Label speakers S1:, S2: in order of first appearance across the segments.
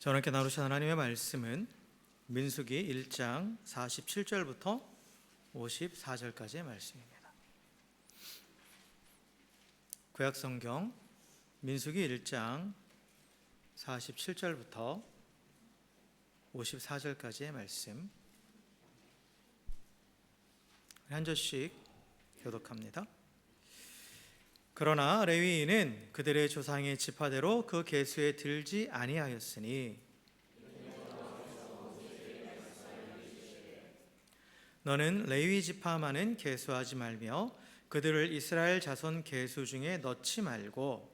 S1: 저는 이렇게 나누신 하나님의 말씀은 민수기 1장 47절부터 54절까지의 말씀입니다. 구약성경 민수기 1장 47절부터 54절까지의 말씀 한 절씩 교독합니다. 그러나 레위인은 그들의 조상의 지파대로 그 계수에 들지 아니하였으니 너는 레위 지파만은 계수하지 말며 그들을 이스라엘 자손 계수 중에 넣지 말고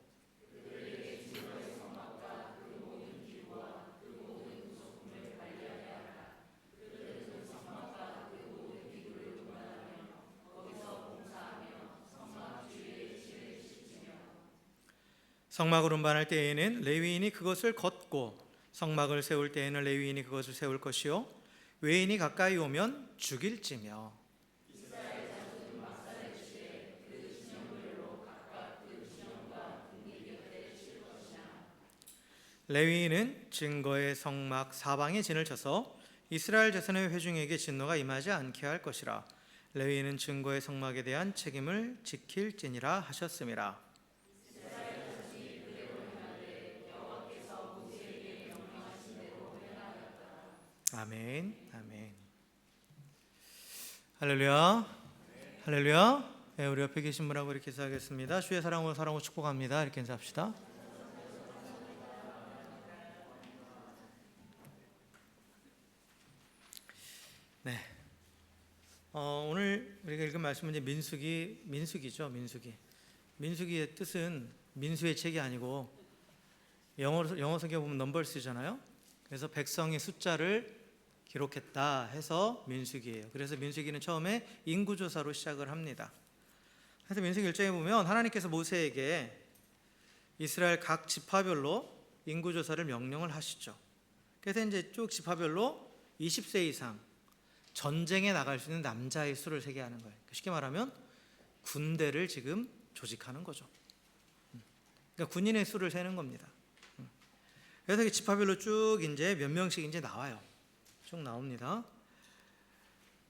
S1: 성막을 운반할 때에는 레위인이 그것을 걷고 성막을 세울 때에는 레위인이 그것을 세울 것이요 외인이 가까이 오면 죽일지며 레위인은 증거의 성막 사방에 진을 쳐서 이스라엘 자손의 회중에게 진노가 임하지 않게 할 것이라. 레위인은 증거의 성막에 대한 책임을 지킬지니라 하셨음이라. 아멘, 아멘. 할렐루야, 할렐루야. 네, 우리 옆에 계신 분하고 이렇게 인사하겠습니다. 주의 사랑으로 사랑으로 축복합니다. 이렇게 인사합시다. 네. 오늘 우리가 읽은 말씀은 이제 민수기죠. 민수기의 뜻은 민수의 책이 아니고 영어 성경 보면 넘버스잖아요. 그래서 백성의 숫자를 기록했다 해서 민수기예요. 그래서 민수기는 처음에 인구조사로 시작을 합니다. 그래서 민수기 1장에 보면 하나님께서 모세에게 이스라엘 각 지파별로 인구조사를 명령을 하시죠. 그래서 이제 쭉 지파별로 20세 이상 전쟁에 나갈 수 있는 남자의 수를 세게 하는 거예요. 쉽게 말하면 군대를 지금 조직하는 거죠. 그러니까 군인의 수를 세는 겁니다. 그래서 지파별로 쭉 이제 몇 명씩 이제 나와요. 쭉 나옵니다.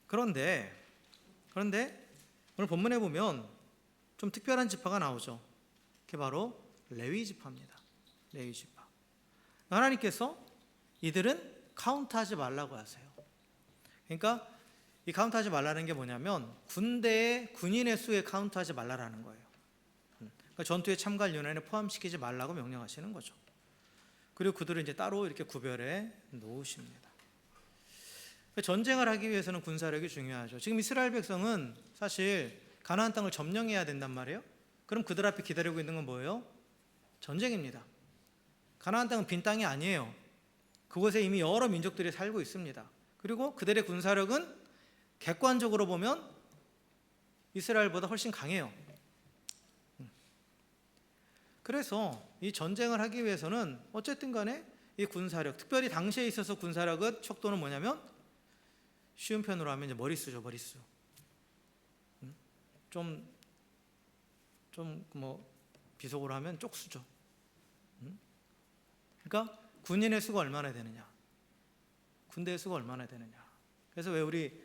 S1: 그런데 오늘 본문에 보면 좀 특별한 지파가 나오죠. 그게 바로 레위 지파입니다. 레위 지파. 하나님께서 이들은 카운트하지 말라고 하세요. 그러니까 이 카운트하지 말라는 게 뭐냐면 군대의 군인의 수에 카운트하지 말라라는 거예요. 그러니까 전투에 참가할 연회에 포함시키지 말라고 명령하시는 거죠. 그리고 그들을 이제 따로 이렇게 구별해 놓으십니다. 전쟁을 하기 위해서는 군사력이 중요하죠. 지금 이스라엘 백성은 사실 가나안 땅을 점령해야 된단 말이에요. 그럼 그들 앞에 기다리고 있는 건 뭐예요? 전쟁입니다. 가나안 땅은 빈 땅이 아니에요. 그곳에 이미 여러 민족들이 살고 있습니다. 그리고 그들의 군사력은 객관적으로 보면 이스라엘보다 훨씬 강해요. 그래서 이 전쟁을 하기 위해서는 어쨌든 간에 이 군사력, 특별히 당시에 있어서 군사력은 척도는 뭐냐면 쉬운 편으로 하면 이제 머릿수죠, 머릿수. 좀 뭐 비속어로 하면 쪽수죠. 그러니까 군인의 수가 얼마나 되느냐, 군대의 수가 얼마나 되느냐. 그래서 왜 우리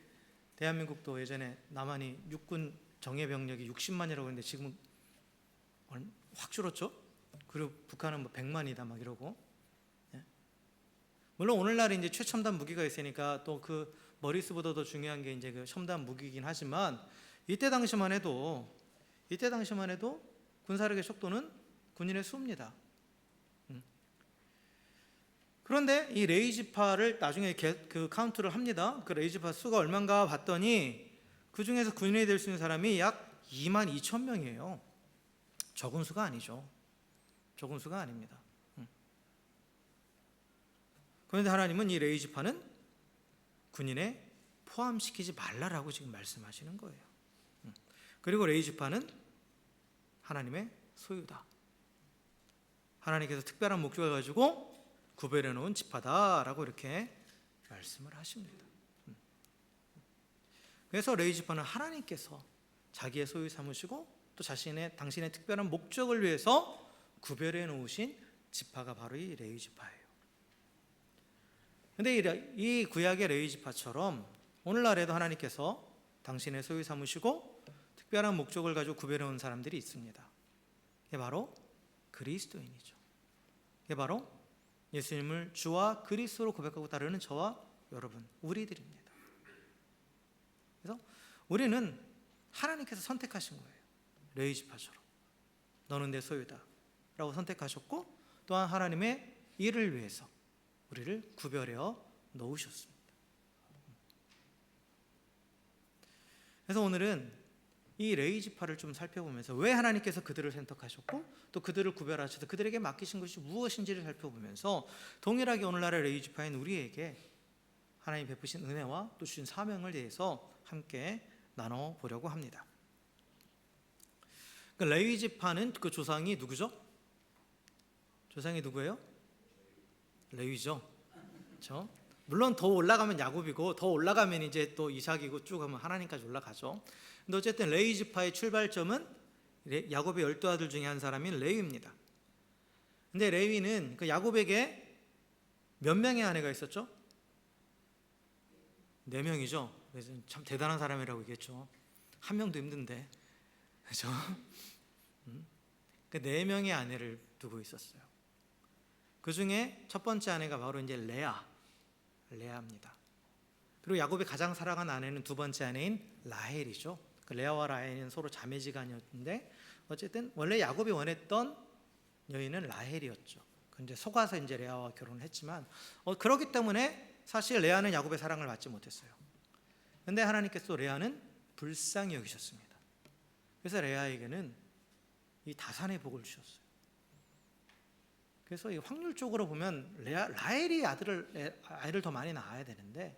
S1: 대한민국도 예전에 남한이 육군 정예 병력이 60만이라고 했는데 지금은 확 줄었죠. 그리고 북한은 뭐 100만이다 막 이러고. 물론 오늘날 이제 최첨단 무기가 있으니까 또 그 머릿수보다 더 중요한 게 이제 그 첨단 무기이긴 하지만 이때 당시만 해도 군사력의 척도는 군인의 수입니다. 그런데 이 레위 지파를 나중에 그 카운트를 합니다. 그 레위 지파 수가 얼마인가 봤더니 그 중에서 군인이 될 수 있는 사람이 약 2만 2천 명이에요. 적은 수가 아니죠. 적은 수가 아닙니다. 그런데 하나님은 이 레위 지파는 군인에 포함시키지 말라라고 지금 말씀하시는 거예요. 그리고 레위 지파는 하나님의 소유다. 하나님께서 특별한 목적을 가지고 구별해 놓은 지파다라고 이렇게 말씀을 하십니다. 그래서 레위 지파는 하나님께서 자기의 소유 삼으시고 또 당신의 특별한 목적을 위해서 구별해 놓으신 지파가 바로 이 레위 지파예요. 근데 이 구약의 레위 지파처럼 오늘날에도 하나님께서 당신의 소유 삼으시고 특별한 목적을 가지고 구별해 온 사람들이 있습니다. 이게 바로 그리스도인이죠. 이게 바로 예수님을 주와 그리스도로 고백하고 따르는 저와 여러분, 우리들입니다. 그래서 우리는 하나님께서 선택하신 거예요. 레위 지파처럼 너는 내 소유다 라고 선택하셨고, 또한 하나님의 일을 위해서 우리를 구별하여 놓으셨습니다. 그래서 오늘은 이 레위 지파를 좀 살펴보면서 왜 하나님께서 그들을 선택하셨고 또 그들을 구별하셔서 그들에게 맡기신 것이 무엇인지를 살펴보면서 동일하게 오늘날의 레위 지파인 우리에게 하나님 베푸신 은혜와 또 주신 사명을 대해서 함께 나눠보려고 합니다. 그 레위 지파는 그 조상이 누구죠? 조상이 누구예요? 레위죠. 그렇죠? 물론 더 올라가면 야곱이고 더 올라가면 이제 또 이삭이고 쭉 하면 하나님까지 올라가죠. 근데 어쨌든 레위 지파의 출발점은 야곱의 12아들 중에 한 사람인 레위입니다. 근데 레위는 그 야곱에게 몇 명의 아내가 있었죠? 4명이죠. 그래서 참 대단한 사람이라고 얘기했죠. 한 명도 힘든데, 그렇죠? 그 4명의 아내를 두고 있었어요. 그 중에 첫 번째 아내가 바로 이제 레아입니다. 그리고 야곱이 가장 사랑한 아내는 두 번째 아내인 라헬이죠. 그 레아와 라헬은 서로 자매지간이었는데 어쨌든 원래 야곱이 원했던 여인은 라헬이었죠. 근데 속아서 이제 레아와 결혼을 했지만 그렇기 때문에 사실 레아는 야곱의 사랑을 받지 못했어요. 근데 하나님께서 레아는 불쌍히 여기셨습니다. 그래서 레아에게는 이 다산의 복을 주셨어요. 그래서 이 확률적으로 보면 라헬이 아이를 더 많이 낳아야 되는데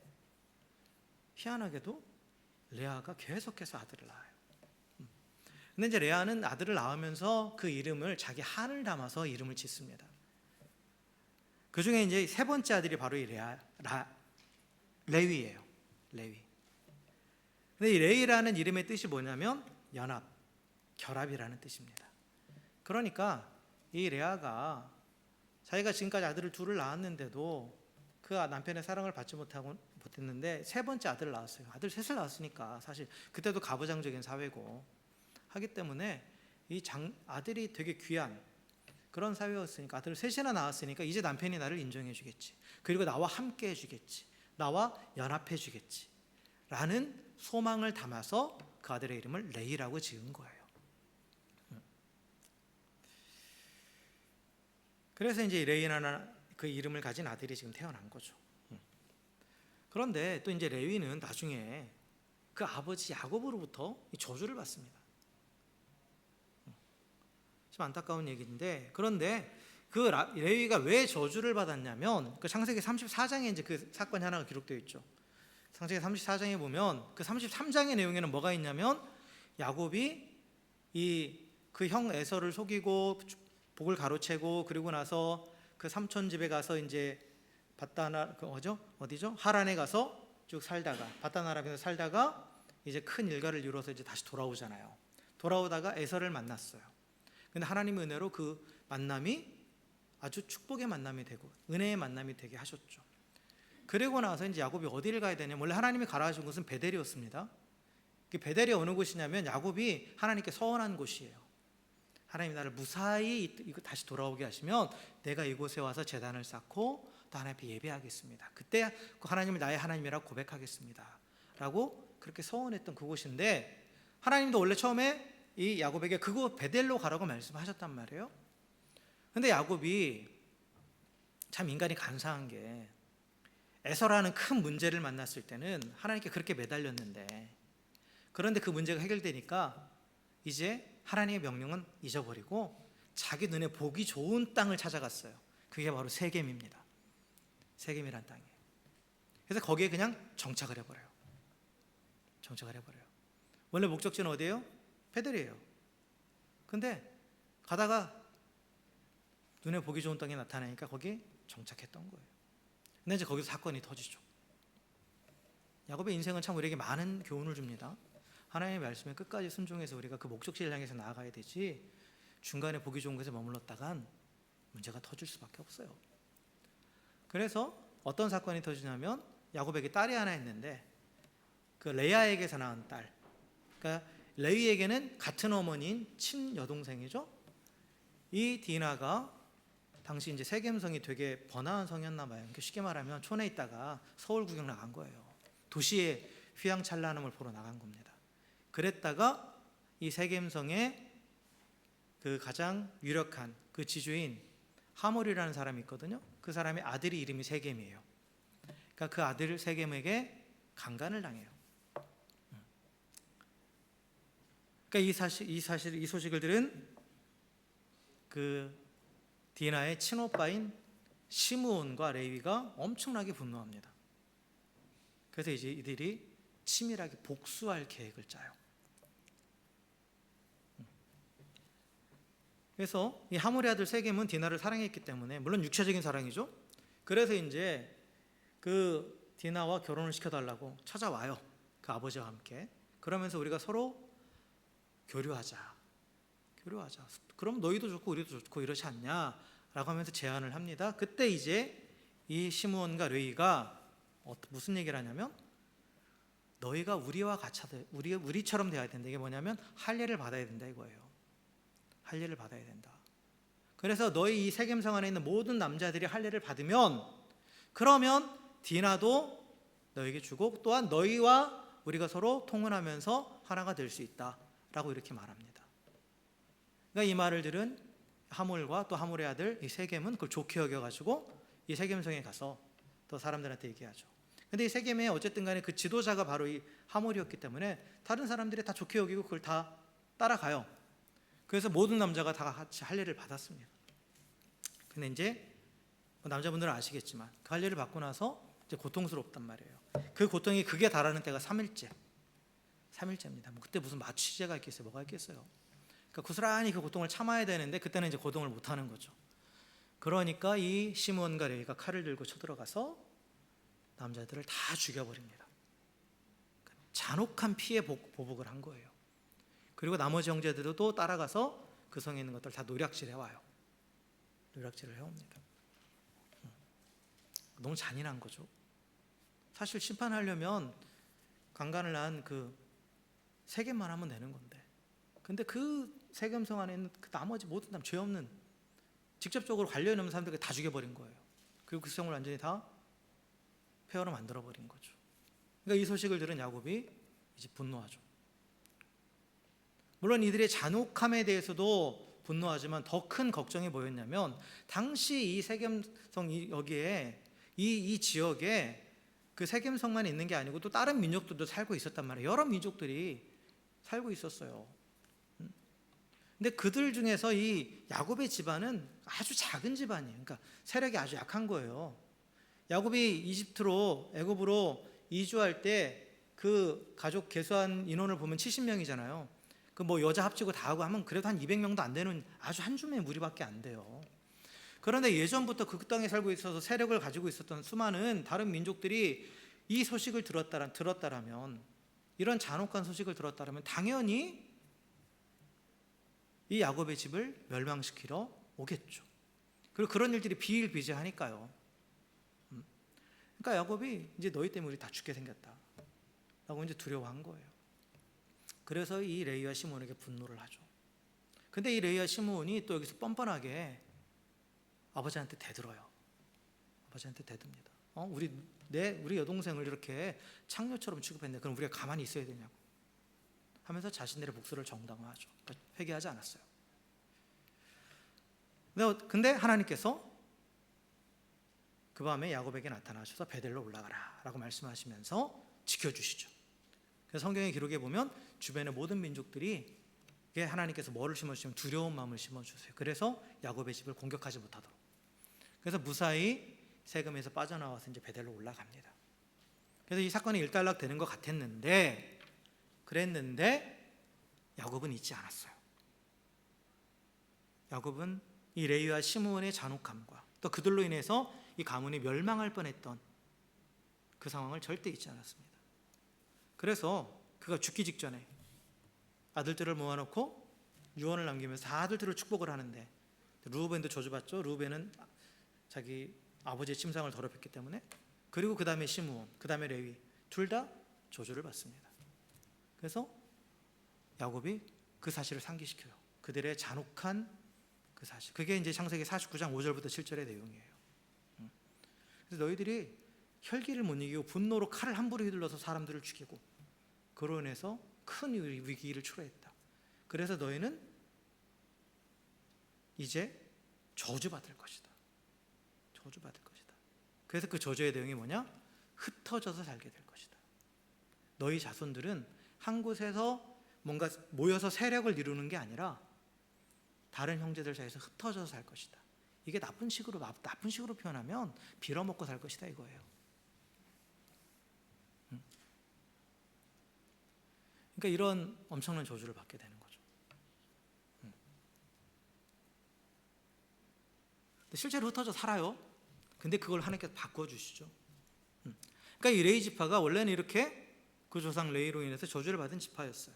S1: 희한하게도 레아가 계속해서 아들을 낳아요. 근데 이제 레아는 아들을 낳으면서 그 이름을 자기 한을 담아서 이름을 짓습니다. 그 중에 이제 세 번째 아들이 바로 이 레위예요. 레위. 근데 이 레위라는 이름의 뜻이 뭐냐면 연합, 결합이라는 뜻입니다. 그러니까 이 레아가 자기가 지금까지 아들을 둘을 낳았는데도 그 남편의 사랑을 받지 못했는데 세 번째 아들을 낳았어요. 아들 셋을 낳았으니까 사실 그때도 가부장적인 사회고 하기 때문에 이 아들이 되게 귀한 그런 사회였으니까 아들을 셋이나 낳았으니까 이제 남편이 나를 인정해 주겠지. 그리고 나와 함께 해주겠지. 나와 연합해 주겠지. 라는 소망을 담아서 그 아들의 이름을 레이라고 지은 거예요. 그래서 이제 레위라는 그 이름을 가진 아들이 지금 태어난 거죠. 그런데 또 이제 레위는 나중에 그 아버지 야곱으로부터 저주를 받습니다. 좀 안타까운 얘기인데, 그런데 그 레위가 왜 저주를 받았냐면 그 창세기 34장에 이제 그 사건이 하나가 기록되어 있죠. 창세기 34장에 보면 그 33장의 내용에는 뭐가 있냐면 야곱이 그 형 에서를 속이고 복을 가로채고 그리고 나서 그 삼촌 집에 가서 이제 어디죠? 하란에 가서 쭉 살다가 바단 아람에서 살다가 이제 큰 일가를 이루어서 이제 다시 돌아오잖아요. 돌아오다가 에서를 만났어요. 근데 하나님의 은혜로 그 만남이 아주 축복의 만남이 되고 은혜의 만남이 되게 하셨죠. 그리고 나서 이제 야곱이 어디를 가야 되냐? 원래 하나님이 가라 하신 곳은 베델이었습니다. 베델이 어느 곳이냐면 야곱이 하나님께 서원한 곳이에요. 하나님이 나를 무사히 다시 돌아오게 하시면 내가 이곳에 와서 제단을 쌓고 또 하나님 앞에 예배하겠습니다. 그때 하나님을 나의 하나님이라고 고백하겠습니다. 라고 그렇게 서원했던 그곳인데 하나님도 원래 처음에 이 야곱에게 그곳 베델로 가라고 말씀하셨단 말이에요. 근데 야곱이 참 인간이 간사한 게 에서라는 큰 문제를 만났을 때는 하나님께 그렇게 매달렸는데 그런데 그 문제가 해결되니까 이제 하나님의 명령은 잊어버리고 자기 눈에 보기 좋은 땅을 찾아갔어요. 그게 바로 세겜입니다. 세겜이란 땅이에요. 그래서 거기에 그냥 정착을 해버려요. 원래 목적지는 어디예요? 베델이에요. 근데 가다가 눈에 보기 좋은 땅이 나타나니까 거기에 정착했던 거예요. 근데 이제 거기서 사건이 터지죠. 야곱의 인생은 참 우리에게 많은 교훈을 줍니다. 하나님의 말씀에 끝까지 순종해서 우리가 그 목적지를 향해서 나아가야 되지 중간에 보기 좋은 곳에 머물렀다간 문제가 터질 수밖에 없어요. 그래서 어떤 사건이 터지냐면 야곱에게 딸이 하나 있는데 그 레아에게서 낳은 딸, 그러니까 레위에게는 같은 어머니인 친여동생이죠. 이 디나가 당시 이제 세겜성이 되게 번화한 성이었나 봐요. 그러니까 쉽게 말하면 촌에 있다가 서울 구경 나간 거예요. 도시의 휘황찬란함을 보러 나간 겁니다. 그랬다가 이 세겜성의 그 가장 유력한 그 지주인 하몰이라는 사람이 있거든요. 그 사람의 아들이 이름이 세겜이에요. 그러니까 그 아들 세겜에게 강간을 당해요. 그러니까 이 소식을 들은 그 디나의 친오빠인 시므온과 레위가 엄청나게 분노합니다. 그래서 이제 이들이 치밀하게 복수할 계획을 짜요. 그래서 이 하몰의 아들 세겜은 디나를 사랑했기 때문에, 물론 육체적인 사랑이죠. 그래서 이제 그 디나와 결혼을 시켜달라고 찾아와요. 그 아버지와 함께. 그러면서 우리가 서로 교류하자. 그럼 너희도 좋고 우리도 좋고 이러지 않냐? 라고 하면서 제안을 합니다. 그때 이제 이 시므온과 레위가 무슨 얘기를 하냐면, 너희가 우리와 같이 우리처럼 돼야 된다. 이게 뭐냐면 할례를 받아야 된다 이거예요. 할례를 받아야 된다. 그래서 너희 이 세겜성 안에 있는 모든 남자들이 할례를 받으면, 그러면 디나도 너에게 주고 또한 너희와 우리가 서로 통혼하면서 하나가 될 수 있다라고 이렇게 말합니다. 그러니까 이 말을 들은 하몰과 또 하몰의 아들 이 세겜은 그걸 좋게 여겨가지고 이 세겜성에 가서 또 사람들한테 얘기하죠. 근데 이 세겜의 어쨌든 간에 그 지도자가 바로 이 하몰이었기 때문에 다른 사람들이 다 좋게 여기고 그걸 다 따라가요. 그래서 모든 남자가 다 같이 할례를 받았습니다. 근데 이제 남자분들은 아시겠지만 그 할례를 받고 나서 이제 고통스럽단 말이에요. 그 고통이 극에 달하는 때가 3일째입니다. 뭐 그때 무슨 마취제가 있겠어요? 뭐가 있겠어요? 그러니까 고스란히 그 고통을 참아야 되는데 그때는 이제 고통을 못 하는 거죠. 그러니까 이 시므온과 레위가 칼을 들고 쳐들어가서 남자들을 다 죽여버립니다. 그러니까 잔혹한 피해 보복을 한 거예요. 그리고 나머지 형제들도 또 따라가서 그 성에 있는 것들 다 노략질해 와요. 노략질을 해옵니다. 너무 잔인한 거죠. 사실 심판하려면 강간을 한 그 세겜만 하면 되는 건데, 근데 그 세겜성 안에 있는 그 나머지 모든 사람, 죄 없는 직접적으로 관련 있는 사람들을 다 죽여버린 거예요. 그리고 그 성을 완전히 다 폐허로 만들어버린 거죠. 그러니까 이 소식을 들은 야곱이 이제 분노하죠. 물론 이들의 잔혹함에 대해서도 분노하지만 더 큰 걱정이 뭐였냐면, 당시 이 세겜성 여기에 이 지역에 그 세겜성만 있는 게 아니고 또 다른 민족들도 살고 있었단 말이에요. 여러 민족들이 살고 있었어요. 근데 그들 중에서 이 야곱의 집안은 아주 작은 집안이에요. 그러니까 세력이 아주 약한 거예요. 야곱이 이집트로 애굽으로 이주할 때 그 가족 계수한 인원을 보면 70명이잖아요. 그 뭐 여자 합치고 다 하고 하면 그래도 한 200명도 안 되는 아주 한 줌의 무리밖에 안 돼요. 그런데 예전부터 그 땅에 살고 있어서 세력을 가지고 있었던 수많은 다른 민족들이 이 소식을 들었다라면, 이런 잔혹한 소식을 들었다라면 당연히 이 야곱의 집을 멸망시키러 오겠죠. 그리고 그런 일들이 비일비재하니까요. 그러니까 야곱이 이제 너희 때문에 우리 다 죽게 생겼다라고 이제 두려워한 거예요. 그래서 이 레위와 시므온에게 분노를 하죠. 근데 이 레위와 시므온이 또 여기서 뻔뻔하게 아버지한테 대들어요. 아버지한테 대듭니다. 우리 여동생을 이렇게 창녀처럼 취급했는데 그럼 우리가 가만히 있어야 되냐고 하면서 자신들의 복수를 정당화하죠. 그러니까 회개하지 않았어요. 근데 하나님께서 그 밤에 야곱에게 나타나셔서 베델로 올라가라 라고 말씀하시면서 지켜주시죠. 그래서 성경의 기록에 보면 주변의 모든 민족들이 하나님께서 뭐를 심어주시면 두려운 마음을 심어주세요. 그래서 야곱의 집을 공격하지 못하도록. 그래서 무사히 세겜에서 빠져나와서 이제 베델로 올라갑니다. 그래서 이 사건이 일단락 되는 것 같았는데, 야곱은 잊지 않았어요. 야곱은 이 레위와 시므온의 잔혹함과 또 그들로 인해서 이 가문이 멸망할 뻔했던 그 상황을 절대 잊지 않았습니다. 그래서 그가 죽기 직전에 아들들을 모아놓고 유언을 남기면서 다 아들들을 축복을 하는데, 르우벤도 저주받죠. 르우벤은 자기 아버지의 침상을 더럽혔기 때문에. 그리고 그 다음에 시므온, 그 다음에 레위, 둘 다 저주를 받습니다. 그래서 야곱이 그 사실을 상기시켜요. 그들의 잔혹한 그 사실. 그게 이제 창세기 49장 5절부터 7절의 내용이에요. 그래서 너희들이 혈기를 못 이기고 분노로 칼을 함부로 휘둘러서 사람들을 죽이고 그로 인해서 큰 위기를 초래했다. 그래서 너희는 이제 저주받을 것이다. 저주받을 것이다. 그래서 그 저주의 내용이 뭐냐? 흩어져서 살게 될 것이다. 너희 자손들은 한 곳에서 뭔가 모여서 세력을 이루는 게 아니라 다른 형제들 사이에서 흩어져서 살 것이다. 이게 나쁜 식으로 표현하면 빌어먹고 살 것이다 이거예요. 그러니까 이런 엄청난 저주를 받게 되는 거죠. 실제로 흩어져 살아요. 근데 그걸 하나님께서 바꿔주시죠. 그러니까 이 레위 지파가 원래는 이렇게 그 조상 레위로 인해서 저주를 받은 지파였어요.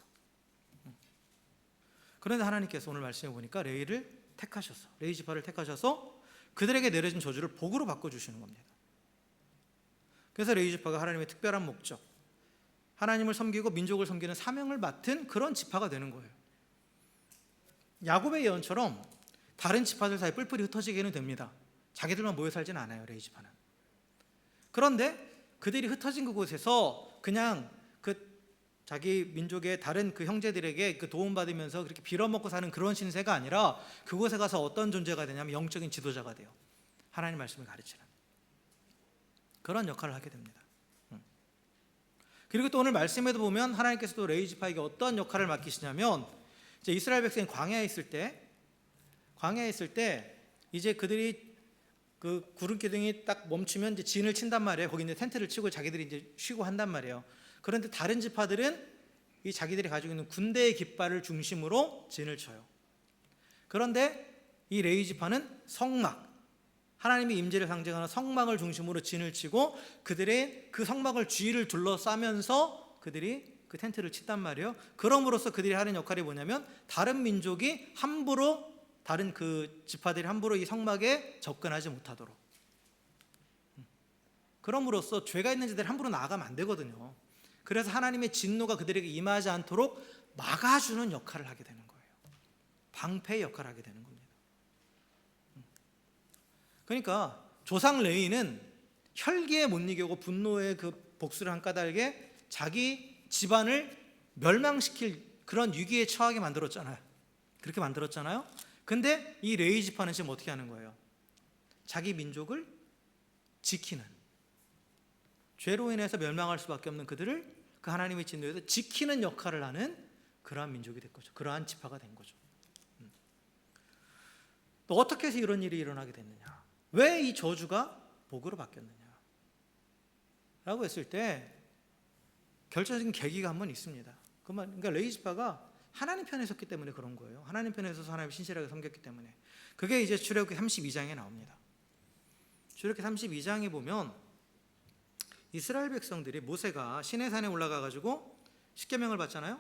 S1: 그런데 하나님께서 오늘 말씀해 보니까 레위를 택하셔서, 레위 지파를 택하셔서 그들에게 내려진 저주를 복으로 바꿔주시는 겁니다. 그래서 레위 지파가 하나님의 특별한 목적, 하나님을 섬기고 민족을 섬기는 사명을 맡은 그런 지파가 되는 거예요. 야곱의 예언처럼 다른 지파들 사이 뿔뿔이 흩어지게는 됩니다. 자기들만 모여 살지는 않아요, 레위 지파는. 그런데 그들이 흩어진 그곳에서 그냥 그 자기 민족의 다른 그 형제들에게 그 도움받으면서 그렇게 빌어먹고 사는 그런 신세가 아니라 그곳에 가서 어떤 존재가 되냐면 영적인 지도자가 돼요. 하나님 말씀을 가르치는 그런 역할을 하게 됩니다. 그리고 또 오늘 말씀에도 보면 하나님께서도 레위 지파에게 어떤 역할을 맡기시냐면, 이제 이스라엘 백성이 광야에 있을 때 이제 그들이 그 구름 기둥이 딱 멈추면 이제 진을 친단 말이에요. 거기 이제 텐트를 치고 자기들이 이제 쉬고 한단 말이에요. 그런데 다른 지파들은 이 자기들이 가지고 있는 군대의 깃발을 중심으로 진을 쳐요. 그런데 이 레위 지파는 성막, 하나님의 임재를 상징하는 성막을 중심으로 진을 치고 그들의 그 성막을 주위를 둘러싸면서 그들이 그 텐트를 친단 말이에요. 그럼으로써 그들이 하는 역할이 뭐냐면 다른 민족이 함부로, 다른 그 지파들이 함부로 이 성막에 접근하지 못하도록, 그럼으로써 죄가 있는 자들이 함부로 나아가면 안 되거든요. 그래서 하나님의 진노가 그들에게 임하지 않도록 막아주는 역할을 하게 되는 거예요. 방패의 역할을 하게 되는 겁니다. 그러니까 조상 레위는 혈기에 못 이기고 분노의 그 복수를 한 까닭에 자기 집안을 멸망시킬 그런 위기에 처하게 만들었잖아요. 그렇게 만들었잖아요. 근데 이 레위 지파는 지금 어떻게 하는 거예요? 자기 민족을 지키는, 죄로 인해서 멸망할 수밖에 없는 그들을 그 하나님의 진노에서 지키는 역할을 하는 그러한 민족이 된 거죠. 그러한 지파가 된 거죠. 또 어떻게 해서 이런 일이 일어나게 됐느냐? 왜 이 저주가 복으로 바뀌었느냐? 라고 했을 때 결정적인 계기가 한 번 있습니다. 그러니까 레위 지파가 하나님 편에 섰기 때문에 그런 거예요. 하나님 편에 서서 하나님을 신실하게 섬겼기 때문에. 그게 이제 출애굽기 32장에 나옵니다. 출애굽기 32장에 보면 이스라엘 백성들이, 모세가 시내산에 올라가 가지고 십계명을 받잖아요.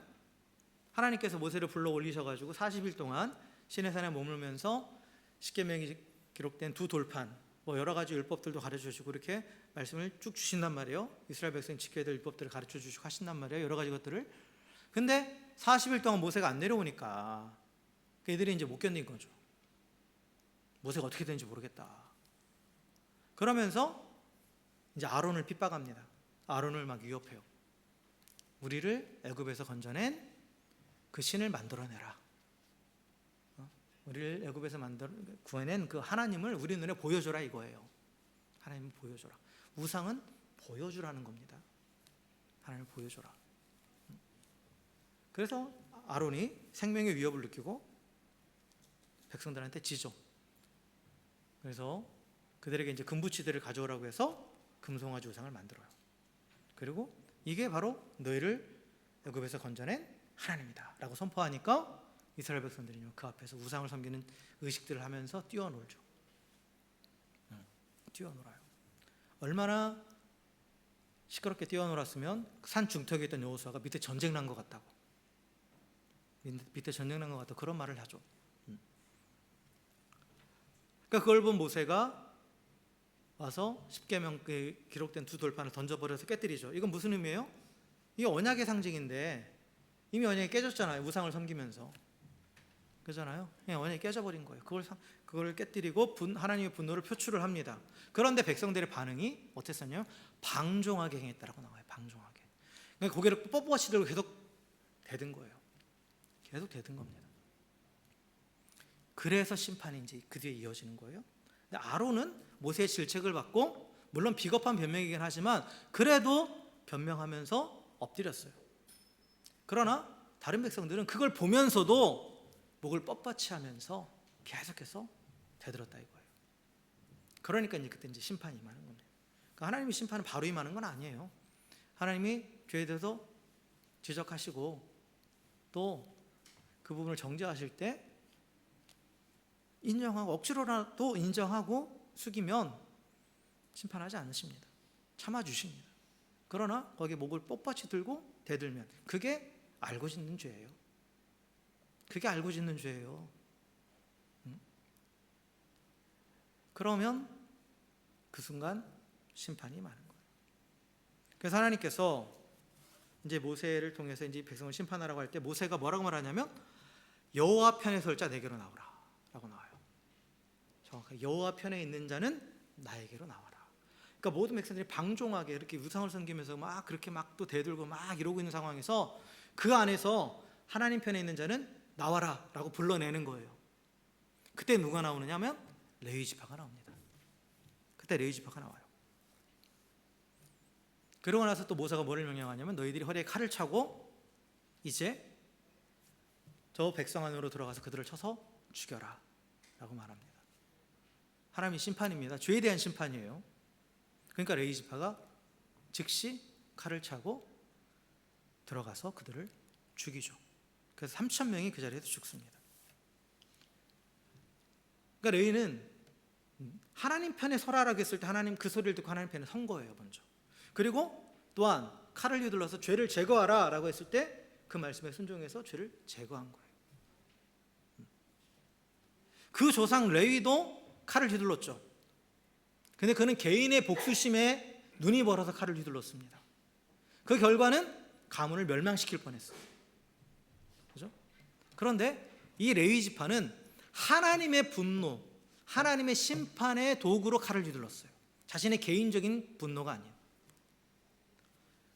S1: 하나님께서 모세를 불러 올리셔 가지고 40일 동안 시내산에 머물면서 십계명이 기록된 두 돌판, 뭐 여러 가지 율법들도 가르쳐 주시고 이렇게 말씀을 쭉 주신단 말이에요. 이스라엘 백성이 지켜야 될 율법들을 가르쳐 주시고 하신단 말이에요. 여러 가지 것들을. 근데 40일 동안 모세가 안 내려오니까 그들이 이제 못 견딘 거죠. 모세가 어떻게 되는지 모르겠다. 그러면서 이제 아론을 핍박합니다. 아론을 막 위협해요. 우리를 애굽에서 건져낸 그 신을 만들어내라. 우리를 애굽에서 구해낸 그 하나님을 우리 눈에 보여줘라 이거예요. 하나님을 보여줘라. 우상은 보여주라는 겁니다. 하나님을 보여줘라. 그래서 아론이 생명의 위협을 느끼고 백성들한테 지죠. 그래서 그들에게 이제 금부치들을 가져오라고 해서 금송아지 우상을 만들어요. 그리고 이게 바로 너희를 애굽에서 건져낸 하나님이다 라고 선포하니까 이스라엘 백성들이 그 앞에서 우상을 섬기는 의식들을 하면서 뛰어놀죠. 뛰어놀아요. 얼마나 시끄럽게 뛰어놀았으면 산 중턱에 있던 여호수아가 밑에 전쟁 난 것 같다고, 밑에 전쟁 난 것 같다고 그런 말을 하죠. 그러니까 그걸 본 모세가 와서 십계명 기록된 두 돌판을 던져버려서 깨뜨리죠. 이건 무슨 의미예요? 이게 언약의 상징인데 이미 언약이 깨졌잖아요. 우상을 섬기면서. 그잖아요. 언약이 깨져버린 거예요. 그걸 깨뜨리고 하나님의 분노를 표출을 합니다. 그런데 백성들의 반응이 어땠었냐면 방종하게 행했다라고 나와요. 방종하게. 그러니까 고개를 뻣뻣이 들고 계속 대든 거예요. 계속 대든 겁니다. 그래서 심판이 이제 그 뒤에 이어지는 거예요. 근데 아론은 모세의 질책을 받고 물론 비겁한 변명이긴 하지만 그래도 변명하면서 엎드렸어요. 그러나 다른 백성들은 그걸 보면서도 목을 뻣뻣이 하면서 계속해서 대들었다 이거예요. 그러니까 이제 그때 이제 심판이 임하는 겁니다. 그러니까 하나님의 심판은 바로 임하는 건 아니에요. 하나님이 죄에 대해서 지적하시고 또 그 부분을 정죄하실 때 인정하고 억지로라도 인정하고 숙이면 심판하지 않으십니다. 참아주십니다. 그러나 거기에 목을 뻣뻣이 들고 대들면 그게 알고 짓는 죄예요. 그게 알고 짓는 죄예요. 그러면 그 순간 심판이 임하는 거예요. 그래서 하나님께서 이제 모세를 통해서 이제 백성을 심판하라고 할 때 모세가 뭐라고 말하냐면 여호와 편에 설 자 내게로 나오라 라고 나와요. 정확하게 여호와 편에 있는 자는 나에게로 나와라. 그러니까 모든 백성들이 방종하게 이렇게 우상을 섬기면서 막 그렇게 막 또 대들고 막 이러고 있는 상황에서 그 안에서 하나님 편에 있는 자는 나와라 라고 불러내는 거예요. 그때 누가 나오느냐 하면 레위 지파가 나옵니다. 그때 레위 지파가 나와요. 그러고 나서 또 모세가 뭐를 명령하냐면 너희들이 허리에 칼을 차고 이제 저 백성 안으로 들어가서 그들을 쳐서 죽여라 라고 말합니다. 하나님의 심판입니다. 죄에 대한 심판이에요. 그러니까 레위 지파가 즉시 칼을 차고 들어가서 그들을 죽이죠. 그래서 3,000명이 그 자리에서 죽습니다. 그러니까 레위는 하나님 편에 서라라고 했을 때 하나님 그 소리를 듣고 하나님 편에 선 거예요 먼저. 그리고 또한 칼을 휘둘러서 죄를 제거하라 라고 했을 때 그 말씀에 순종해서 죄를 제거한 거예요. 그 조상 레위도 칼을 휘둘렀죠. 근데 그는 개인의 복수심에 눈이 멀어서 칼을 휘둘렀습니다. 그 결과는 가문을 멸망시킬 뻔했어요. 그죠? 그런데 이 레위 지파는 하나님의 분노, 하나님의 심판의 도구로 칼을 휘둘렀어요. 자신의 개인적인 분노가 아니에요.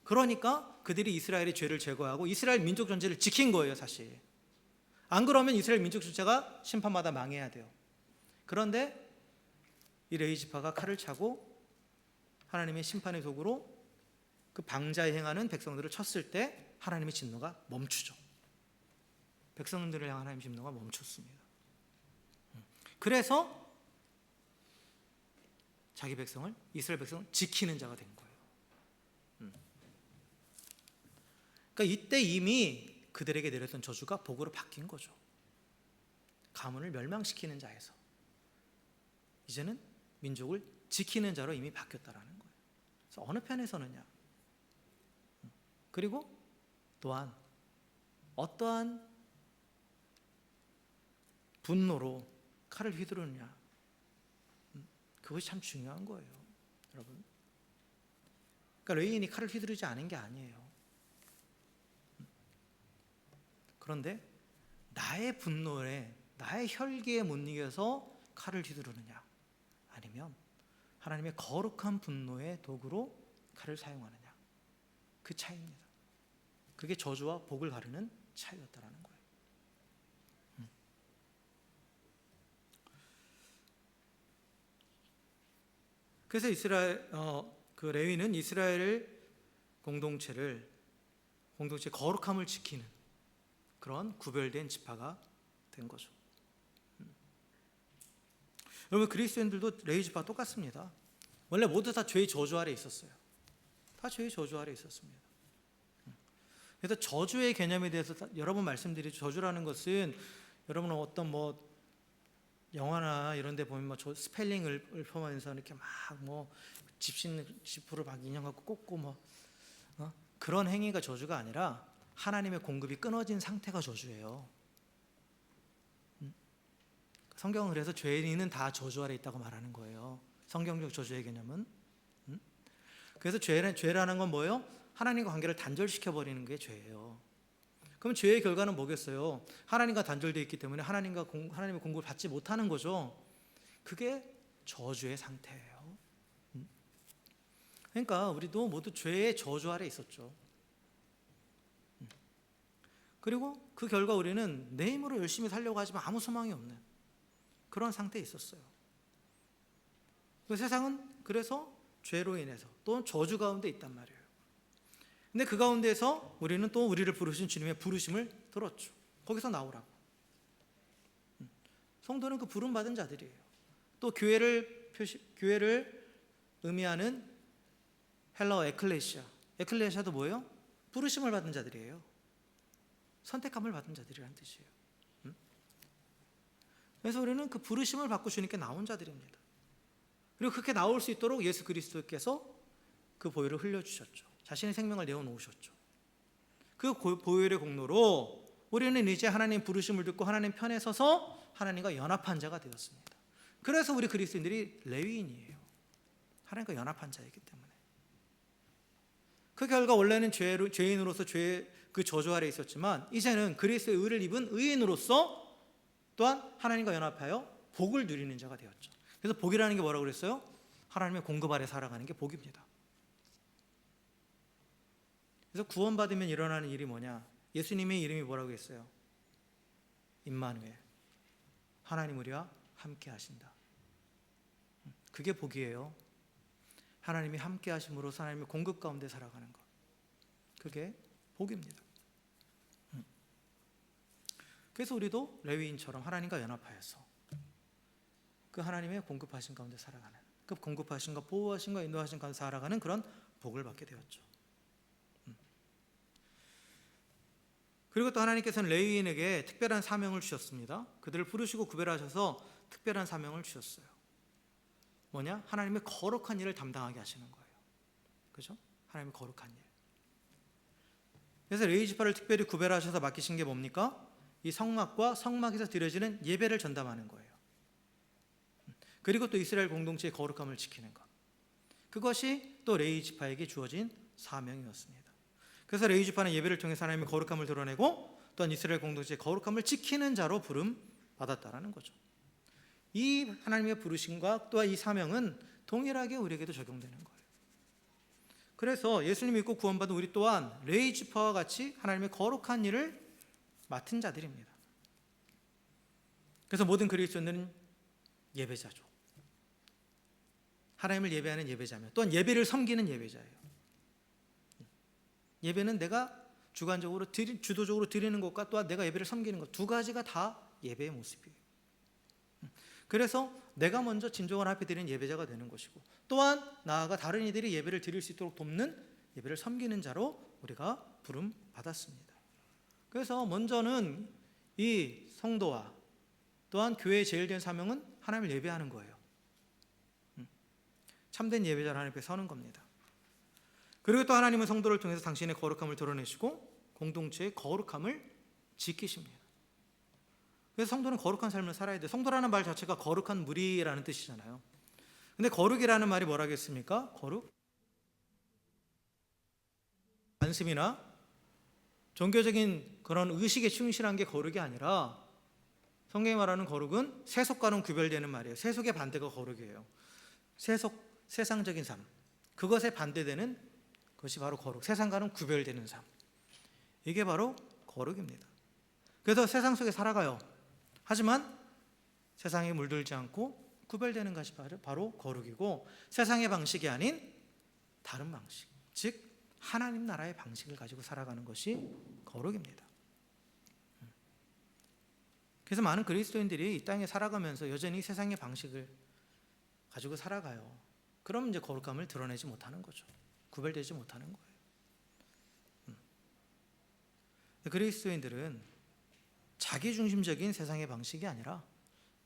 S1: 그러니까 그들이 이스라엘의 죄를 제거하고 이스라엘 민족 전체를 지킨 거예요, 사실. 안 그러면 이스라엘 민족 전체가 심판마다 망해야 돼요. 그런데 이 레위 지파가 칼을 차고 하나님의 심판의 도구로 그 방자에 행하는 백성들을 쳤을 때 하나님의 진노가 멈추죠. 백성들을 향한 하나님의 진노가 멈췄습니다. 그래서 자기 백성을, 이스라엘 백성을 지키는 자가 된 거예요. 그러니까 이때 이미 그들에게 내렸던 저주가 복으로 바뀐 거죠. 가문을 멸망시키는 자에서 이제는 민족을 지키는 자로 이미 바뀌었다라는 거예요. 그래서 어느 편에 서느냐. 그리고 또한 어떠한 분노로 칼을 휘두르느냐. 그것이 참 중요한 거예요, 여러분. 그러니까 레위인이 칼을 휘두르지 않은 게 아니에요. 그런데 나의 분노에, 나의 혈기에 못 이겨서 칼을 휘두르느냐, 아니면 하나님의 거룩한 분노의 도구로 칼을 사용하느냐, 그 차이입니다. 그게 저주와 복을 가르는 차이였다라는 거예요. 그래서 그 레위는 이스라엘 공동체 거룩함을 지키는 그런 구별된 지파가 된 거죠. 여러분, 그리스도인들도 레위 지파와 똑같습니다. 원래 모두 다 죄의 저주 아래 있었어요. 다 죄의 저주 아래 있었습니다. 그래서 저주의 개념에 대해서 여러 번 말씀드리죠. 저주라는 것은 여러분은 어떤 영화나 이런 데 보면 스펠링을 읊으면서 이렇게 막 집으로 막 인형 갖고 꽂고 그런 행위가 저주가 아니라 하나님의 공급이 끊어진 상태가 저주예요. 성경은 그래서 죄인은 다 저주 아래 있다고 말하는 거예요. 성경적 저주의 개념은. 그래서 죄라는 건 뭐예요? 하나님과 관계를 단절시켜 버리는 게 죄예요. 그럼 죄의 결과는 뭐겠어요? 하나님과 단절되어 있기 때문에 하나님의 공급을 받지 못하는 거죠. 그게 저주의 상태예요. 그러니까 우리도 모두 죄의 저주 아래 있었죠. 그리고 그 결과 우리는 내 힘으로 열심히 살려고 하지만 아무 소망이 없는 그런 상태에 있었어요. 그 세상은 그래서 죄로 인해서 또 저주 가운데 있단 말이에요. 근데 그 가운데서 우리는 또 우리를 부르신 주님의 부르심을 들었죠. 거기서 나오라고. 성도는 그 부름받은 자들이에요. 또 교회를 의미하는 헬라어 에클레시아도 뭐예요? 부르심을 받은 자들이에요. 선택함을 받은 자들이라는 뜻이에요. 그래서 우리는 그 부르심을 받고 주님께 나온 자들입니다. 그리고 그렇게 나올 수 있도록 예수 그리스도께서 그 보혈을 흘려주셨죠. 자신의 생명을 내어놓으셨죠. 그 보혈의 공로로 우리는 이제 하나님 부르심을 듣고 하나님 편에 서서 하나님과 연합한 자가 되었습니다. 그래서 우리 그리스도인들이 레위인이에요. 하나님과 연합한 자이기 때문에. 그 결과 원래는 죄인으로서 그 저주 아래 있었지만 이제는 그리스도의 의를 입은 의인으로서 또한 하나님과 연합하여 복을 누리는 자가 되었죠. 그래서 복이라는 게 뭐라고 그랬어요? 하나님의 공급 아래 살아가는 게 복입니다. 그래서 구원받으면 일어나는 일이 뭐냐? 예수님의 이름이 뭐라고 했어요? 임마누엘, 하나님 우리와 함께 하신다. 그게 복이에요. 하나님이 함께 하심으로써 하나님의 공급 가운데 살아가는 것, 그게 복입니다. 그래서 우리도 레위인처럼 하나님과 연합하여서 그 하나님의 공급하신 가운데 살아가는, 그 공급하신과 보호하신과 인도하신 가운데 살아가는 그런 복을 받게 되었죠. 그리고 또 하나님께서는 레위인에게 특별한 사명을 주셨습니다. 그들을 부르시고 구별하셔서 특별한 사명을 주셨어요. 뭐냐? 하나님의 거룩한 일을 담당하게 하시는 거예요. 그죠? 하나님의 거룩한 일. 그래서 레위 지파를 특별히 구별하셔서 맡기신 게 뭡니까? 이 성막과 성막에서 드려지는 예배를 전담하는 거예요. 그리고 또 이스라엘 공동체의 거룩함을 지키는 것. 그것이 또 레위 지파에게 주어진 사명이었습니다. 그래서 레위 지파는 예배를 통해서 하나님의 거룩함을 드러내고 또한 이스라엘 공동체의 거룩함을 지키는 자로 부름 받았다라는 거죠. 이 하나님의 부르심과 또한 이 사명은 동일하게 우리에게도 적용되는 거예요. 그래서 예수님 믿고 구원받은 우리 또한 레위 지파와 같이 하나님의 거룩한 일을 맡은 자들입니다. 그래서 모든 그리스도인들은 예배자죠. 하나님을 예배하는 예배자며 또한 예배를 섬기는 예배자예요. 예배는 내가 주관적으로 주도적으로 드리는 것과 또한 내가 예배를 섬기는 것, 두 가지가 다 예배의 모습이에요. 그래서 내가 먼저 진정한 앞에 드리는 예배자가 되는 것이고 또한 나아가 다른 이들이 예배를 드릴 수 있도록 돕는 예배를 섬기는 자로 우리가 부름 받았습니다. 그래서 먼저는 이 성도와 또한 교회의 제일 된 사명은 하나님을 예배하는 거예요. 참된 예배자를 하나님 앞에 서는 겁니다. 그리고 또 하나님은 성도를 통해서 당신의 거룩함을 드러내시고 공동체의 거룩함을 지키십니다. 그래서 성도는 거룩한 삶을 살아야 돼요. 성도라는 말 자체가 거룩한 무리라는 뜻이잖아요. 근데 거룩이라는 말이 뭐라겠습니까? 거룩? 관습이나 종교적인 그런 의식에 충실한 게 거룩이 아니라 성경이 말하는 거룩은 세속과는 구별되는 말이에요. 세속의 반대가 거룩이에요. 세상적인 삶, 그것에 반대되는 것이 바로 거룩. 세상과는 구별되는 삶, 이게 바로 거룩입니다. 그래서 세상 속에 살아가요. 하지만 세상에 물들지 않고 구별되는 것이 바로 거룩이고 세상의 방식이 아닌 다른 방식, 즉 하나님 나라의 방식을 가지고 살아가는 것이 거룩입니다. 그래서 많은 그리스도인들이 이 땅에 살아가면서 여전히 세상의 방식을 가지고 살아가요. 그럼 이제 거룩함을 드러내지 못하는 거죠. 구별되지 못하는 거예요. 그리스도인들은 자기중심적인 세상의 방식이 아니라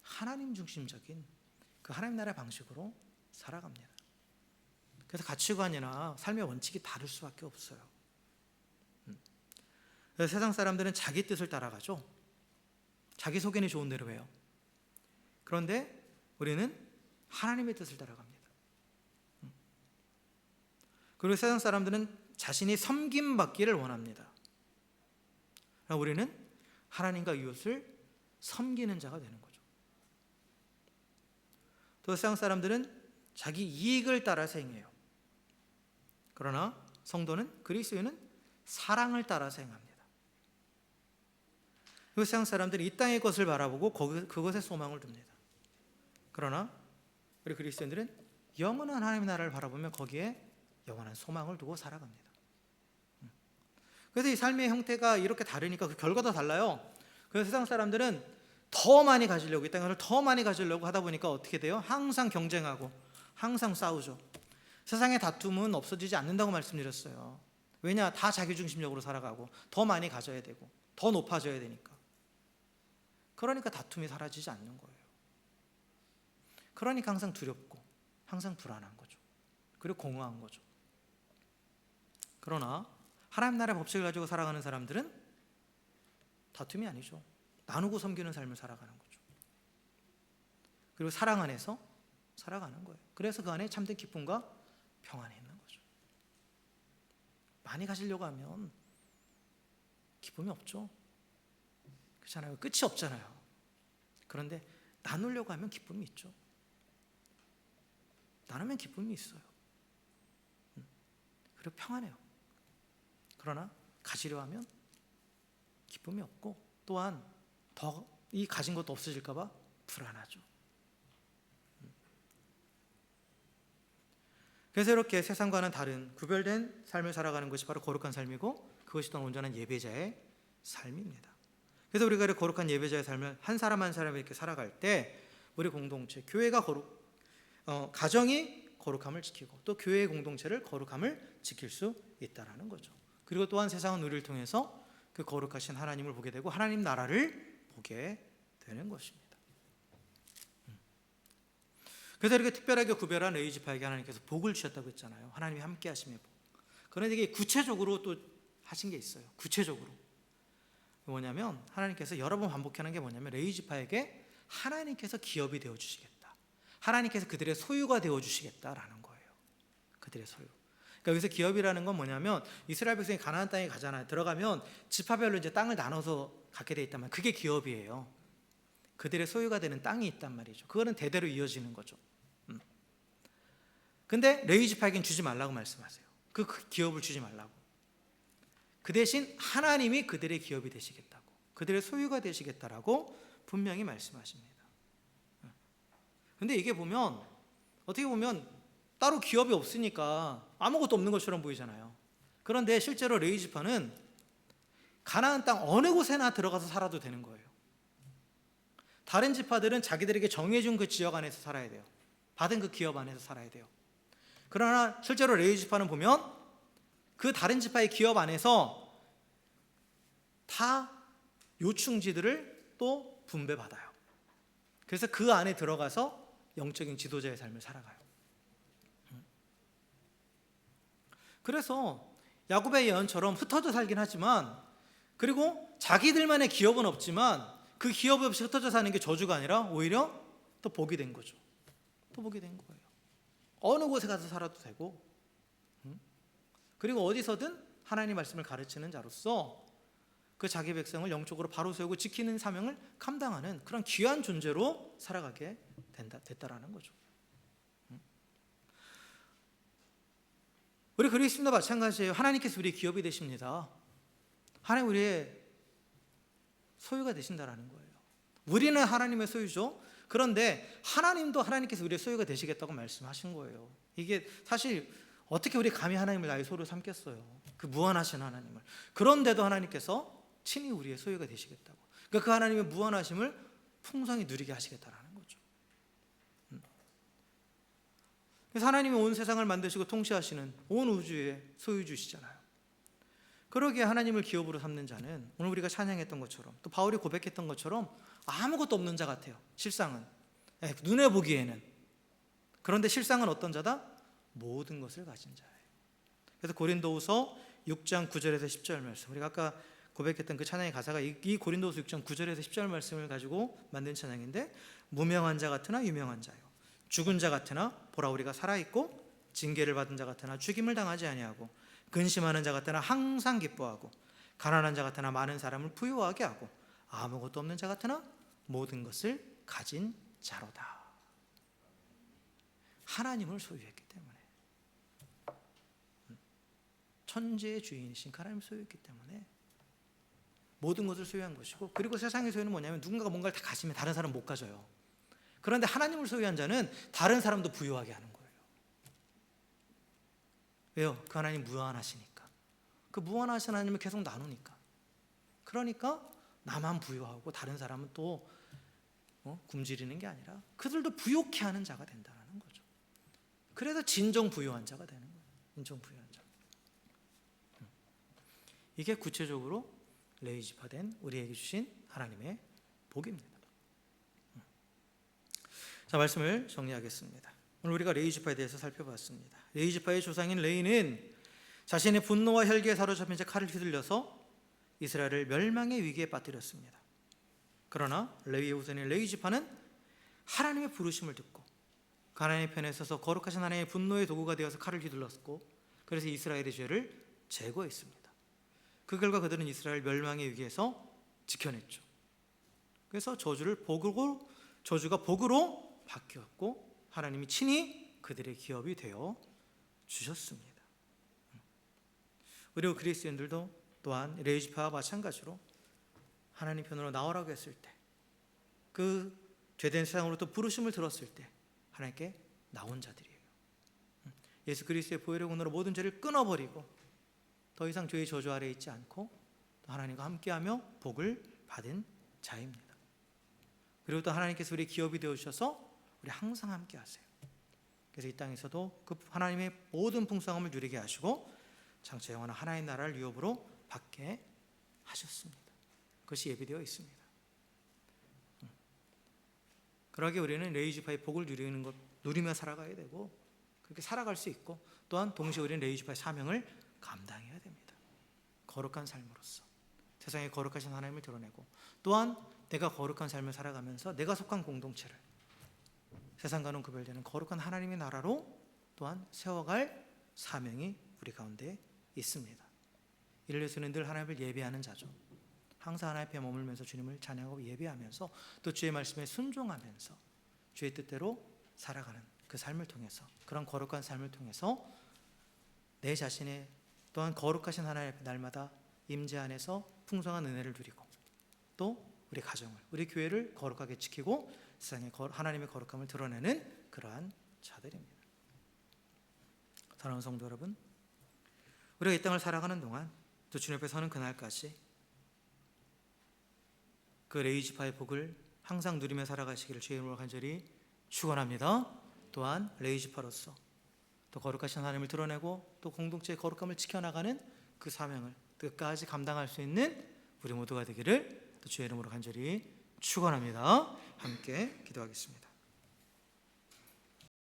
S1: 하나님 중심적인 그 하나님 나라의 방식으로 살아갑니다. 그래서 가치관이나 삶의 원칙이 다를 수밖에 없어요. 그래서 세상 사람들은 자기 뜻을 따라가죠. 자기 속에는 좋은 대로 해요. 그런데 우리는 하나님의 뜻을 따라갑니다. 그리고 세상 사람들은 자신이 섬김받기를 원합니다. 우리는 하나님과 이웃을 섬기는 자가 되는 거죠. 또 세상 사람들은 자기 이익을 따라서 행해요. 그러나 성도는, 그리스도인은 사랑을 따라서 행합니다. 그 세상 사람들은 이 땅의 것을 바라보고 그것에 소망을 둡니다. 그러나 우리 그리스도인들은 영원한 하나님의 나라를 바라보며 거기에 영원한 소망을 두고 살아갑니다. 그래서 이 삶의 형태가 이렇게 다르니까 그 결과도 달라요. 그래서 세상 사람들은 더 많이 가지려고, 이 땅을 더 많이 가지려고 하다 보니까 어떻게 돼요? 항상 경쟁하고 항상 싸우죠. 세상의 다툼은 없어지지 않는다고 말씀드렸어요. 왜냐? 다 자기중심적으로 살아가고 더 많이 가져야 되고 더 높아져야 되니까. 그러니까 다툼이 사라지지 않는 거예요. 그러니까 항상 두렵고 항상 불안한 거죠. 그리고 공허한 거죠. 그러나 하나님 나라의 법칙을 가지고 살아가는 사람들은 다툼이 아니죠. 나누고 섬기는 삶을 살아가는 거죠. 그리고 사랑 안에서 살아가는 거예요. 그래서 그 안에 참된 기쁨과 평안이 있는 거죠. 많이 가지려고 하면 기쁨이 없죠. 그렇잖아요. 끝이 없잖아요. 그런데 나누려고 하면 기쁨이 있죠. 나누면 기쁨이 있어요. 그리고 평안해요. 그러나 가지려 하면 기쁨이 없고 또한 더 이 가진 것도 없어질까 봐 불안하죠. 그래서 이렇게 세상과는 다른 구별된 삶을 살아가는 것이 바로 거룩한 삶이고, 그것이 또한 온전한 예배자의 삶입니다. 그래서 우리가 이렇게 거룩한 예배자의 삶을 한 사람 한 사람이 이렇게 살아갈 때 우리 공동체, 교회가 가정이 거룩함을 지키고 또 교회의 공동체를 거룩함을 지킬 수 있다라는 거죠. 그리고 또한 세상은 우리를 통해서 그 거룩하신 하나님을 보게 되고 하나님 나라를 보게 되는 것입니다. 그래서 이렇게 특별하게 구별한 레위 지파에게 하나님께서 복을 주셨다고 했잖아요. 하나님이 함께 하심의 복. 그런데 이게 구체적으로 또 하신 게 있어요. 구체적으로 뭐냐면 하나님께서 여러 번 반복하는 게 뭐냐면 레위 지파에게 하나님께서 기업이 되어 주시겠다. 하나님께서 그들의 소유가 되어 주시겠다라는 거예요. 그들의 소유. 그러니까 여기서 기업이라는 건 뭐냐면 이스라엘 백성이 가나안 땅에 가잖아요. 들어가면 지파별로 이제 땅을 나눠서 갖게 돼 있단 말이에요. 그게 기업이에요. 그들의 소유가 되는 땅이 있단 말이죠. 그거는 대대로 이어지는 거죠. 근데 레위 지파에게는 주지 말라고 말씀하세요. 그 기업을 주지 말라고. 그 대신 하나님이 그들의 기업이 되시겠다고, 그들의 소유가 되시겠다라고 분명히 말씀하십니다. 근데 이게 보면 어떻게 보면 따로 기업이 없으니까 아무것도 없는 것처럼 보이잖아요. 그런데 실제로 레위 지파는 가나안 땅 어느 곳에나 들어가서 살아도 되는 거예요. 다른 지파들은 자기들에게 정해준 그 지역 안에서 살아야 돼요. 받은 그 기업 안에서 살아야 돼요. 그러나 실제로 레위 지파는 보면 그 다른 지파의 기업 안에서 다 요충지들을 또 분배받아요. 그래서 그 안에 들어가서 영적인 지도자의 삶을 살아가요. 그래서 야곱의 예언처럼 흩어져 살긴 하지만, 그리고 자기들만의 기업은 없지만 그 기업 없이 흩어져 사는 게 저주가 아니라 오히려 또 복이 된 거죠. 또 복이 된 거예요. 어느 곳에 가서 살아도 되고, 그리고 어디서든 하나님 말씀을 가르치는 자로서 그 자기 백성을 영적으로 바로 세우고 지키는 사명을 감당하는 그런 귀한 존재로 살아가게 됐다라는 거죠. 우리 그리스도인도 마찬가지예요. 하나님께서 우리의 기업이 되십니다. 하나님 우리의 소유가 되신다라는 거예요. 우리는 하나님의 소유죠. 그런데 하나님도 하나님께서 우리의 소유가 되시겠다고 말씀하신 거예요. 이게 사실 어떻게 우리 감히 하나님을 나의 소유로 삼겠어요. 그 무한하신 하나님을. 그런데도 하나님께서 친히 우리의 소유가 되시겠다고. 그러니까 그 하나님의 무한하심을 풍성히 누리게 하시겠다라는 거죠. 그래서 하나님이 온 세상을 만드시고 통치하시는 온 우주의 소유주시잖아요. 그러기에 하나님을 기업으로 삼는 자는 오늘 우리가 찬양했던 것처럼, 또 바울이 고백했던 것처럼 아무것도 없는 자 같아요. 실상은 눈에 보기에는. 그런데 실상은 어떤 자다? 모든 것을 가진 자예요. 그래서 고린도후서 6장 9절에서 10절 말씀, 우리가 아까 고백했던 그 찬양의 가사가 이 고린도후서 6장 9절에서 10절 말씀을 가지고 만든 찬양인데, 무명한 자 같으나 유명한 자요, 죽은 자 같으나 보라 우리가 살아있고 징계를 받은 자 같으나 죽임을 당하지 아니하고 근심하는 자 같으나 항상 기뻐하고 가난한 자 같으나 많은 사람을 부유하게 하고 아무것도 없는 자 같으나 모든 것을 가진 자로다. 하나님을 소유했기 때문에, 천지의 주인이신 하나님을 소유했기 때문에 모든 것을 소유한 것이고, 그리고 세상의 소유는 뭐냐면 누군가가 뭔가를 다 가지면 다른 사람은 못 가져요. 그런데 하나님을 소유한 자는 다른 사람도 부유하게 하는 거예요. 왜요? 그 하나님 무한하시니까. 그 무한하신 하나님을 계속 나누니까. 그러니까 나만 부유하고 다른 사람은 또 굶주리는 게 아니라 그들도 부욕해 하는 자가 된다는 거죠. 그래서 진정 부유한 자가 되는 거예요. 진정 부유한 자. 이게 구체적으로 레위지파된 우리에게 주신 하나님의 복입니다. 자, 말씀을 정리하겠습니다. 오늘 우리가 레위지파에 대해서 살펴봤습니다. 레위지파의 조상인 레위는 자신의 분노와 혈기에 사로잡힌 채 칼을 휘둘려서 이스라엘을 멸망의 위기에 빠뜨렸습니다. 그러나 레위의 후손인 레위지파는 하나님의 부르심을 듣고 하나님의 편에 서서 거룩하신 하나님의 분노의 도구가 되어서 칼을 휘둘렀고, 그래서 이스라엘의 죄를 제거했습니다. 그 결과 그들은 이스라엘 멸망의 위기에서 지켜냈죠. 그래서 저주가 복으로 바뀌었고 하나님이 친히 그들의 기업이 되어 주셨습니다. 우리 그리스도인들도 또한 레위지파와 마찬가지로 하나님 편으로 나오라고 했을 때, 그 죄된 세상으로 또 부르심을 들었을 때 하나님께 나온 자들이에요. 예수 그리스도의 보혈의 공로로 모든 죄를 끊어버리고 더 이상 죄의 저주 아래에 있지 않고 또 하나님과 함께하며 복을 받은 자입니다. 그리고 또 하나님께서 우리의 기업이 되어주셔서 우리 항상 함께하세요. 그래서 이 땅에서도 그 하나님의 모든 풍성함을 누리게 하시고 장차 영원한 하나의 나라를 유업으로 받게 하셨습니다. 그것이 예비되어 있습니다. 그러기에 우리는 레위지파의 복을 누리며 살아가야 되고, 그렇게 살아갈 수 있고, 또한 동시에 우리는 레위지파의 사명을 감당해야 됩니다. 거룩한 삶으로서 세상에 거룩하신 하나님을 드러내고, 또한 내가 거룩한 삶을 살아가면서 내가 속한 공동체를 세상과는 구별되는 거룩한 하나님의 나라로 또한 세워갈 사명이 우리 가운데 있습니다. 이를 위해서는 늘 하나님을 예배하는 자죠. 항상 하나님 앞에 머물면서 주님을 찬양하고 예배하면서 또 주의 말씀에 순종하면서 주의 뜻대로 살아가는 그 삶을 통해서, 그런 거룩한 삶을 통해서 내 자신의 또한 거룩하신 하나님 앞에 날마다 임재 안에서 풍성한 은혜를 누리고, 또 우리 가정을, 우리 교회를 거룩하게 지키고 세상에 하나님의 거룩함을 드러내는 그러한 자들입니다. 사랑하는 성도 여러분, 우리가 이 땅을 살아가는 동안 또 주님 앞에 서는 그날까지 그 레위지파의 복을 항상 누리며 살아가시기를 주의 이름으로 간절히 축원합니다. 또한 레위지파로서 또 거룩하신 하나님을 드러내고 또 공동체의 거룩함을 지켜나가는 그 사명을 끝까지 감당할 수 있는 우리 모두가 되기를 또 주의 이름으로 간절히 축원합니다. 함께 기도하겠습니다.